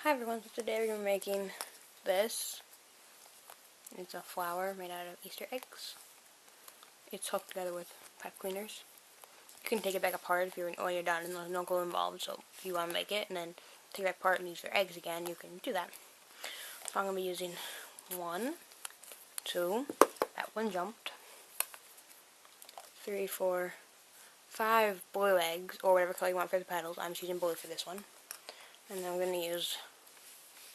Hi everyone, so today we're going to be making this. It's a flower made out of Easter eggs. It's hooked together with pipe cleaners. You can take it back apart if you're when you're done and there's no glue involved, so if you want to make it and then take it back apart and use your eggs again, you can do that. So I'm going to be using 1, 2, that one jumped, 3, 4, 5 blue eggs, or whatever color you want for the petals. I'm just using blue for this one. And then I'm going to use,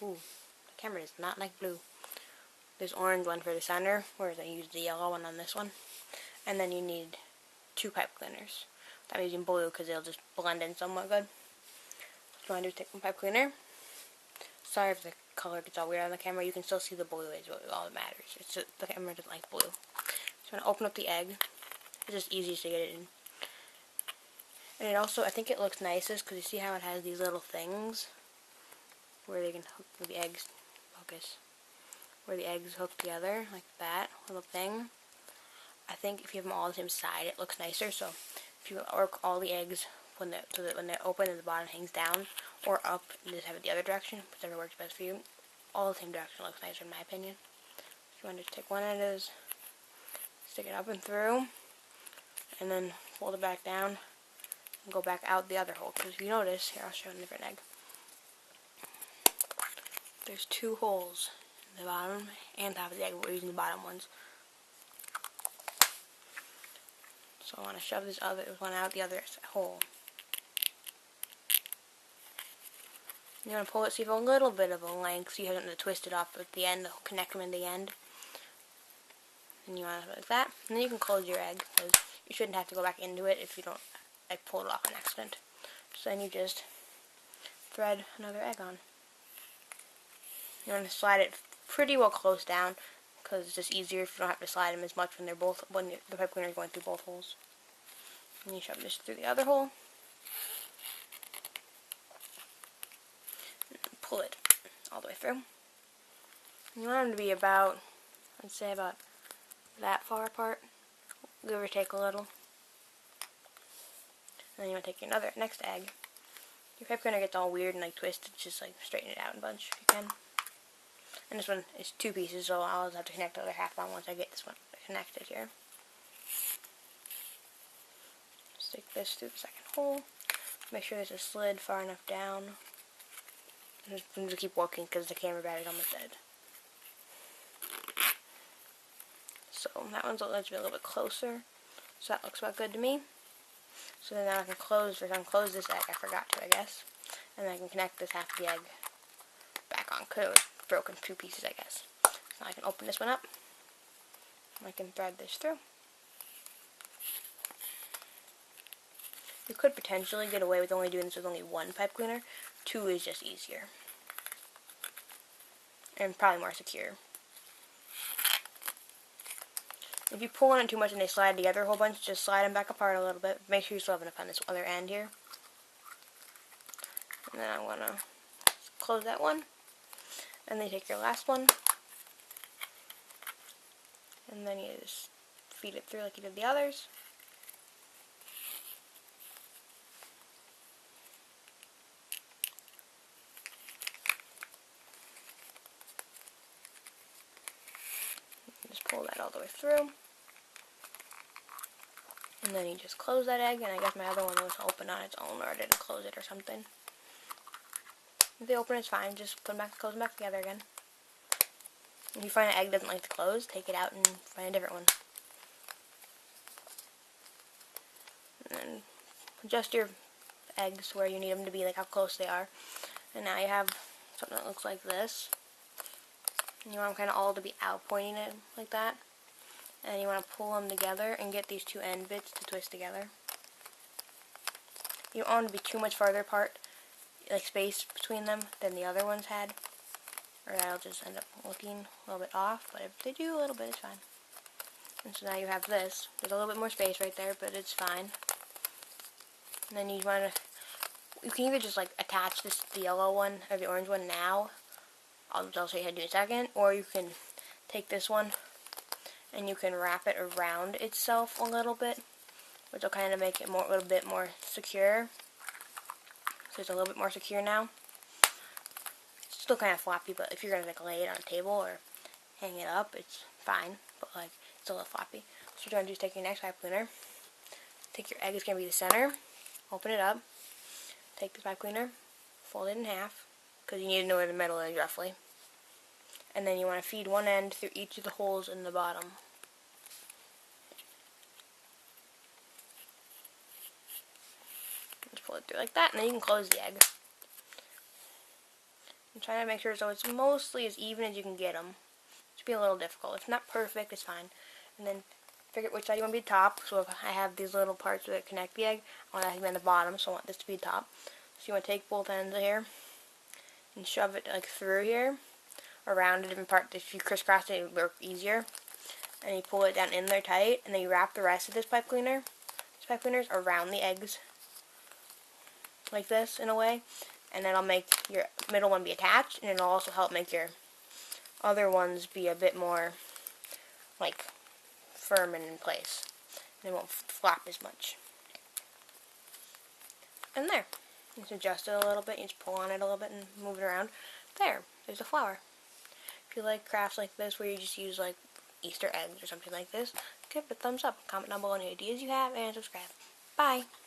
ooh, the camera does not like blue. This orange one for the center, whereas I used the yellow one on this one. And then you need 2 pipe cleaners. I'm using blue because it'll just blend in somewhat good. So what I do is take one pipe cleaner. Sorry if the color gets all weird on the camera. You can still see the blue is all that matters. It's just the camera doesn't like blue. So I'm going to open up the egg. It's just easiest to get it in. And it also, I think it looks nicest because you see how it has these little things where they can hook the eggs. Focus. Where the eggs hook together, like that little thing. I think if you have them all on the same side, it looks nicer. So if you work all the eggs when they're open and the bottom hangs down, or up and just have it the other direction, whichever works best for you. All the same direction looks nicer in my opinion. So you want to take one end of this, stick it up and through, and then fold it back down and go back out the other hole. Because if you notice, here I'll show a different egg. There's 2 holes. The bottom and top of the egg, but we're using the bottom ones. So I want to shove this other one out the other hole. You want to pull it, see if a little bit of a length, so you have to twist it off at the end, connect them in the end. And you want to like that. And then you can close your egg, because you shouldn't have to go back into it if you don't pull it off on accident. So then you just thread another egg on. You want to slide it pretty well close down, because it's just easier if you don't have to slide them as much when the pipe cleaner is going through both holes. And you shove this through the other hole. And pull it all the way through. You want them to be about, I'd say about that far apart, give or take a little. And then you want to take your next egg. Your pipe cleaner gets all weird and like twisted, just like straighten it out a bunch if you can. And this one is 2 pieces, so I'll just have to connect the other half on once I get this one connected here. Stick this through the second hole. Make sure there's a slid far enough down. I'm just keep working because the camera battery's almost dead. So that one's a little bit closer. So that looks about good to me. So then now I can close this egg. I forgot to, I guess. And then I can connect this half of the egg back on, because it was broken 2 pieces, I guess. Now I can open this one up. And I can thread this through. You could potentially get away with only doing this with only 1 pipe cleaner. 2 is just easier. And probably more secure. If you pull on it too much and they slide together a whole bunch, just slide them back apart a little bit. Make sure you still have enough on this other end here. And then I want to close that one. And then you take your last one. And then you just feed it through like you did the others. Just pull that all the way through. And then you just close that egg, and I guess my other one was open on its own, or I didn't close it or something. If they open, it's fine. Just close them back together again. If you find an egg doesn't like to close, take it out and find a different one. And then adjust your eggs where you need them to be, like how close they are. And now you have something that looks like this. And you want them kind of all to be out, pointing it like that. And you want to pull them together and get these 2 end bits to twist together. You don't want them to be too much farther apart, like space between them, than the other ones had. Or that'll just end up looking a little bit off, but if they do a little bit, it's fine. And so now you have this. There's a little bit more space right there, but it's fine. And then you can either just like attach the yellow one or the orange one now. I'll show you how to do it in a second. Or you can take this one and you can wrap it around itself a little bit, which will kind of make it a little bit more secure. So it's a little bit more secure now. still kind of floppy, but if you're going to like lay it on a table or hang it up, it's fine, but like it's a little floppy. So what you're going to do is take your next pipe cleaner, take your egg, it's going to be the center, open it up, take this pipe cleaner, fold it in half, because you need to know where the middle is roughly. And then you want to feed one end through each of the holes in the bottom. Just pull it through like that, and then you can close the egg. I'm trying to make sure so it's mostly as even as you can get them. It should be a little difficult. It's not perfect, it's fine. And then figure out which side you want to be top. So if I have these little parts that connect the egg, I want that to be on the bottom, so I want this to be top. So you want to take both ends of here and shove it like through here, around a different part. If you crisscross it, it would work easier. And you pull it down in there tight, and then you wrap the rest of this pipe cleaner. This pipe cleaner is around the eggs, like this in a way, and that'll make your middle one be attached, and it'll also help make your other ones be a bit more like firm and in place. They won't flop as much. And there. You just adjust it a little bit, you just pull on it a little bit and move it around. There's a flower. If you like crafts like this where you just use like Easter eggs or something like this, give it a thumbs up, comment down below any ideas you have, and subscribe. Bye!